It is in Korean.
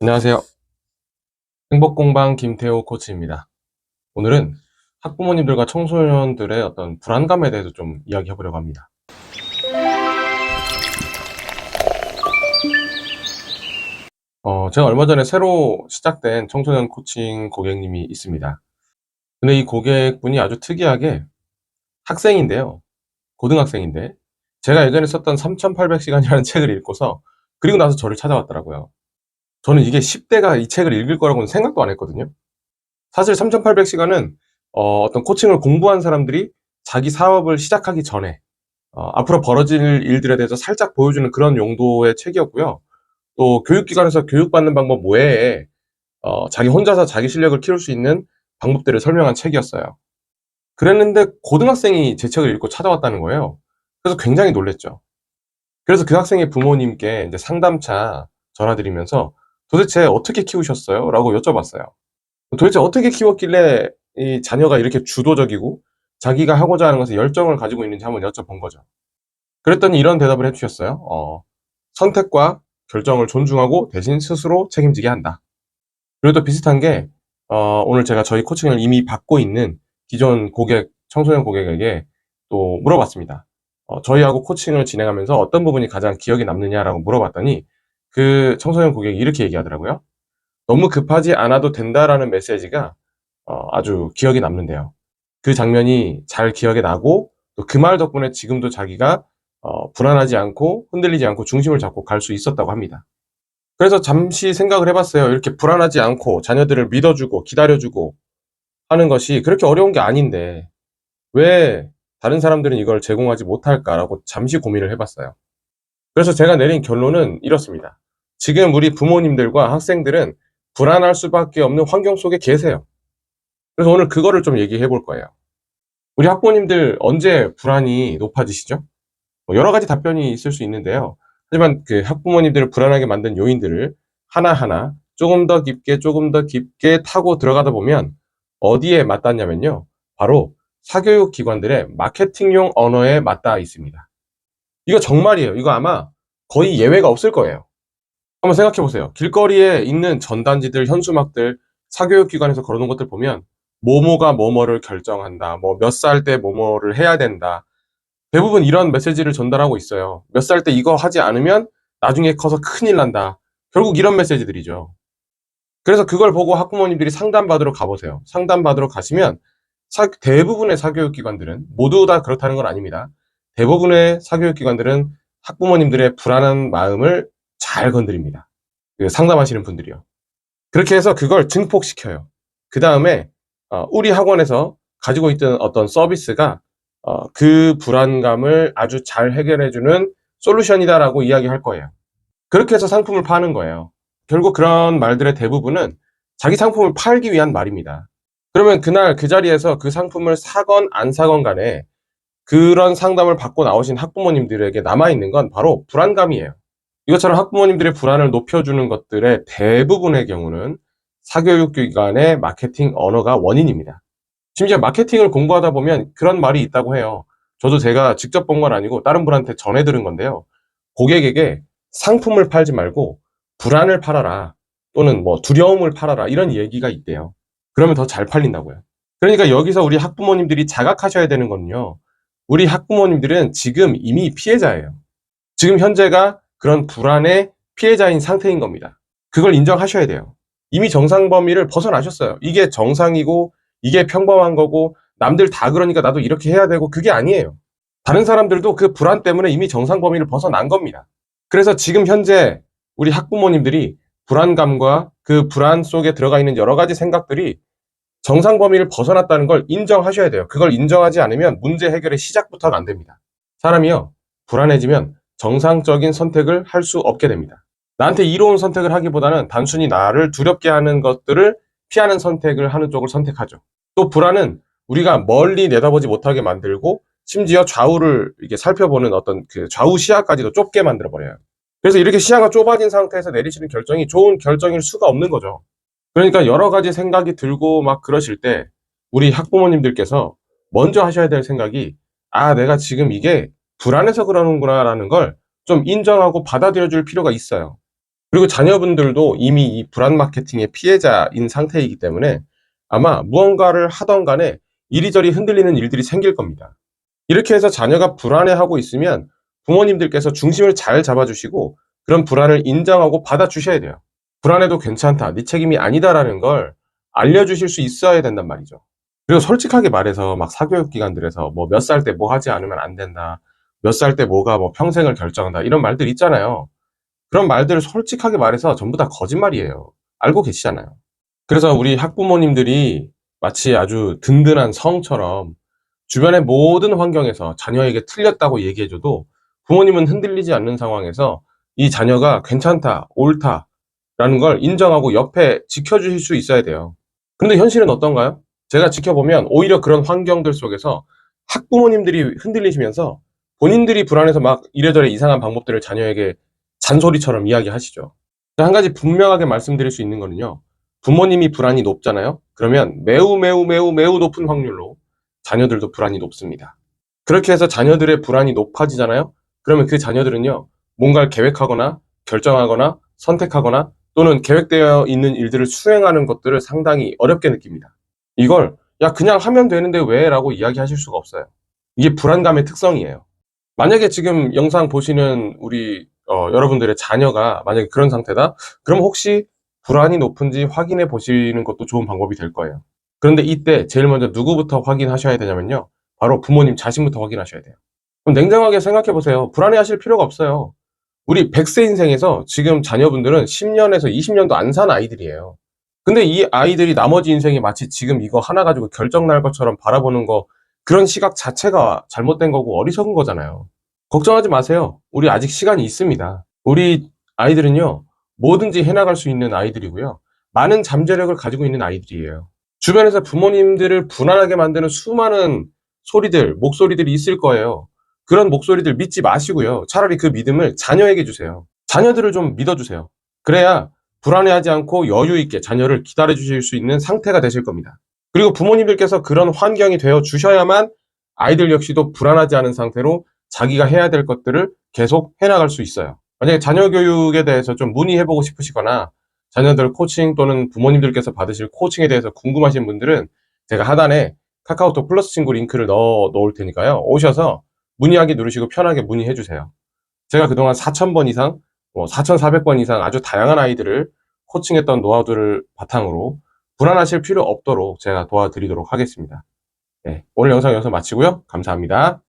안녕하세요. 행복공방 김태호 코치입니다. 오늘은 학부모님들과 청소년들의 어떤 불안감에 대해서 좀 이야기해 보려고 합니다. 제가 얼마 전에 새로 시작된 청소년 코칭 고객님이 있습니다. 근데 이 고객분이 아주 특이하게 학생인데요. 고등학생인데 제가 예전에 썼던 3,800시간이라는 책을 읽고서 그리고 나서 저를 찾아왔더라고요. 저는 이게 10대가 이 책을 읽을 거라고는 생각도 안 했거든요. 사실 3,800시간은 어떤 코칭을 공부한 사람들이 자기 사업을 시작하기 전에 앞으로 벌어질 일들에 대해서 살짝 보여주는 그런 용도의 책이었고요. 또 교육기관에서 교육받는 방법 외에 자기 혼자서 자기 실력을 키울 수 있는 방법들을 설명한 책이었어요. 그랬는데 고등학생이 제 책을 읽고 찾아왔다는 거예요. 그래서 굉장히 놀랬죠. 그래서 그 학생의 부모님께 이제 상담차 전화드리면서 도대체 어떻게 키우셨어요? 라고 여쭤봤어요. 도대체 어떻게 키웠길래 이 자녀가 이렇게 주도적이고 자기가 하고자 하는 것에 열정을 가지고 있는지 한번 여쭤본 거죠. 그랬더니 이런 대답을 해주셨어요. 선택과 결정을 존중하고 대신 스스로 책임지게 한다. 그리고 또 비슷한 게 오늘 제가 저희 코칭을 이미 받고 있는 기존 고객, 청소년 고객에게 또 물어봤습니다. 저희하고 코칭을 진행하면서 어떤 부분이 가장 기억에 남느냐라고 물어봤더니 그 청소년 고객이 이렇게 얘기하더라고요. 너무 급하지 않아도 된다라는 메시지가 아주 기억에 남는데요. 그 장면이 잘 기억에 나고 또 그 말 덕분에 지금도 자기가 불안하지 않고 흔들리지 않고 중심을 잡고 갈 수 있었다고 합니다. 그래서 잠시 생각을 해봤어요. 이렇게 불안하지 않고 자녀들을 믿어주고 기다려주고 하는 것이 그렇게 어려운 게 아닌데 왜 다른 사람들은 이걸 제공하지 못할까라고 잠시 고민을 해봤어요. 그래서 제가 내린 결론은 이렇습니다. 지금 우리 부모님들과 학생들은 불안할 수밖에 없는 환경 속에 계세요. 그래서 오늘 그거를 좀 얘기해 볼 거예요. 우리 학부모님들 언제 불안이 높아지시죠? 뭐 여러 가지 답변이 있을 수 있는데요. 하지만 그 학부모님들을 불안하게 만든 요인들을 하나하나 조금 더 깊게 타고 들어가다 보면 어디에 맞닿냐면요. 바로 사교육 기관들의 마케팅용 언어에 맞닿아 있습니다. 이거 정말이에요. 이거 아마 거의 예외가 없을 거예요. 한번 생각해 보세요. 길거리에 있는 전단지들, 현수막들, 사교육 기관에서 걸어놓은 것들 보면 뭐뭐가 뭐뭐를 결정한다. 뭐 몇 살 때 뭐뭐를 해야 된다. 대부분 이런 메시지를 전달하고 있어요. 몇 살 때 이거 하지 않으면 나중에 커서 큰일 난다. 결국 이런 메시지들이죠. 그래서 그걸 보고 학부모님들이 상담받으러 가보세요. 상담받으러 가시면 대부분의 사교육기관들은 모두 다 그렇다는 건 아닙니다. 대부분의 사교육기관들은 학부모님들의 불안한 마음을 잘 건드립니다. 그 상담하시는 분들이요. 그렇게 해서 그걸 증폭시켜요. 그 다음에 우리 학원에서 가지고 있던 어떤 서비스가 그 불안감을 아주 잘 해결해주는 솔루션이다라고 이야기할 거예요. 그렇게 해서 상품을 파는 거예요. 결국 그런 말들의 대부분은 자기 상품을 팔기 위한 말입니다. 그러면 그날 그 자리에서 그 상품을 사건 안 사건 간에 그런 상담을 받고 나오신 학부모님들에게 남아있는 건 바로 불안감이에요. 이것처럼 학부모님들의 불안을 높여주는 것들의 대부분의 경우는 사교육기관의 마케팅 언어가 원인입니다. 심지어 마케팅을 공부하다 보면 그런 말이 있다고 해요. 저도 제가 직접 본 건 아니고 다른 분한테 전해 들은 건데요. 고객에게 상품을 팔지 말고 불안을 팔아라. 또는 뭐 두려움을 팔아라. 이런 얘기가 있대요. 그러면 더 잘 팔린다고요. 그러니까 여기서 우리 학부모님들이 자각하셔야 되는 건요. 우리 학부모님들은 지금 이미 피해자예요. 지금 현재가 그런 불안의 피해자인 상태인 겁니다. 그걸 인정하셔야 돼요. 이미 정상 범위를 벗어나셨어요. 이게 정상이고 이게 평범한 거고 남들 다 그러니까 나도 이렇게 해야 되고 그게 아니에요. 다른 사람들도 그 불안 때문에 이미 정상 범위를 벗어난 겁니다. 그래서 지금 현재 우리 학부모님들이 불안감과 그 불안 속에 들어가 있는 여러 가지 생각들이 정상 범위를 벗어났다는 걸 인정하셔야 돼요. 그걸 인정하지 않으면 문제 해결의 시작부터가 안 됩니다. 사람이요, 불안해지면 정상적인 선택을 할 수 없게 됩니다. 나한테 이로운 선택을 하기보다는 단순히 나를 두렵게 하는 것들을 피하는 선택을 하는 쪽을 선택하죠. 또 불안은 우리가 멀리 내다보지 못하게 만들고 심지어 좌우를 이렇게 살펴보는 어떤 그 좌우 시야까지도 좁게 만들어 버려요. 그래서 이렇게 시야가 좁아진 상태에서 내리시는 결정이 좋은 결정일 수가 없는 거죠. 그러니까 여러 가지 생각이 들고 막 그러실 때 우리 학부모님들께서 먼저 하셔야 될 생각이 내가 지금 이게 불안해서 그러는구나라는 걸 좀 인정하고 받아들여 줄 필요가 있어요. 그리고 자녀분들도 이미 이 불안 마케팅의 피해자인 상태이기 때문에 아마 무언가를 하던 간에 이리저리 흔들리는 일들이 생길 겁니다. 이렇게 해서 자녀가 불안해하고 있으면 부모님들께서 중심을 잘 잡아주시고 그런 불안을 인정하고 받아주셔야 돼요. 불안해도 괜찮다, 네 책임이 아니다라는 걸 알려주실 수 있어야 된단 말이죠. 그리고 솔직하게 말해서 막 사교육 기관들에서 뭐 몇 살 때 뭐 하지 않으면 안 된다, 몇 살 때 뭐가 뭐 평생을 결정한다, 이런 말들 있잖아요. 그런 말들을 솔직하게 말해서 전부 다 거짓말이에요. 알고 계시잖아요. 그래서 우리 학부모님들이 마치 아주 든든한 성처럼 주변의 모든 환경에서 자녀에게 틀렸다고 얘기해줘도 부모님은 흔들리지 않는 상황에서 이 자녀가 괜찮다, 옳다라는 걸 인정하고 옆에 지켜주실 수 있어야 돼요. 그런데 현실은 어떤가요? 제가 지켜보면 오히려 그런 환경들 속에서 학부모님들이 흔들리시면서 본인들이 불안해서 막 이래저래 이상한 방법들을 자녀에게 잔소리처럼 이야기하시죠. 한 가지 분명하게 말씀드릴 수 있는 거는요. 부모님이 불안이 높잖아요. 그러면 매우 매우 매우 매우 높은 확률로 자녀들도 불안이 높습니다. 그렇게 해서 자녀들의 불안이 높아지잖아요. 그러면 그 자녀들은요. 뭔가를 계획하거나 결정하거나 선택하거나 또는 계획되어 있는 일들을 수행하는 것들을 상당히 어렵게 느낍니다. 이걸 야 그냥 하면 되는데 왜? 라고 이야기하실 수가 없어요. 이게 불안감의 특성이에요. 만약에 지금 영상 보시는 우리 여러분들의 자녀가 만약에 그런 상태다? 그럼 혹시 불안이 높은지 확인해 보시는 것도 좋은 방법이 될 거예요. 그런데 이때 제일 먼저 누구부터 확인하셔야 되냐면요. 바로 부모님 자신부터 확인하셔야 돼요. 그럼 냉정하게 생각해 보세요. 불안해하실 필요가 없어요. 우리 100세 인생에서 지금 자녀분들은 10년에서 20년도 안 산 아이들이에요. 근데 이 아이들이 나머지 인생이 마치 지금 이거 하나 가지고 결정 날 것처럼 바라보는 거, 그런 시각 자체가 잘못된 거고 어리석은 거잖아요. 걱정하지 마세요. 우리 아직 시간이 있습니다. 우리 아이들은요, 뭐든지 해나갈 수 있는 아이들이고요. 많은 잠재력을 가지고 있는 아이들이에요. 주변에서 부모님들을 불안하게 만드는 수많은 소리들, 목소리들이 있을 거예요. 그런 목소리들 믿지 마시고요. 차라리 그 믿음을 자녀에게 주세요. 자녀들을 좀 믿어주세요. 그래야 불안해하지 않고 여유 있게 자녀를 기다려 주실 수 있는 상태가 되실 겁니다. 그리고 부모님들께서 그런 환경이 되어 주셔야만 아이들 역시도 불안하지 않은 상태로 자기가 해야 될 것들을 계속 해나갈 수 있어요. 만약에 자녀 교육에 대해서 좀 문의해보고 싶으시거나 자녀들 코칭 또는 부모님들께서 받으실 코칭에 대해서 궁금하신 분들은 제가 하단에 카카오톡 플러스 친구 링크를 넣어 놓을 테니까요. 오셔서 문의하기 누르시고 편하게 문의해 주세요. 제가 그동안 4,000번 이상, 4,400번 이상 아주 다양한 아이들을 코칭했던 노하우들을 바탕으로 불안하실 필요 없도록 제가 도와드리도록 하겠습니다. 네, 오늘 영상 여기서 마치고요. 감사합니다.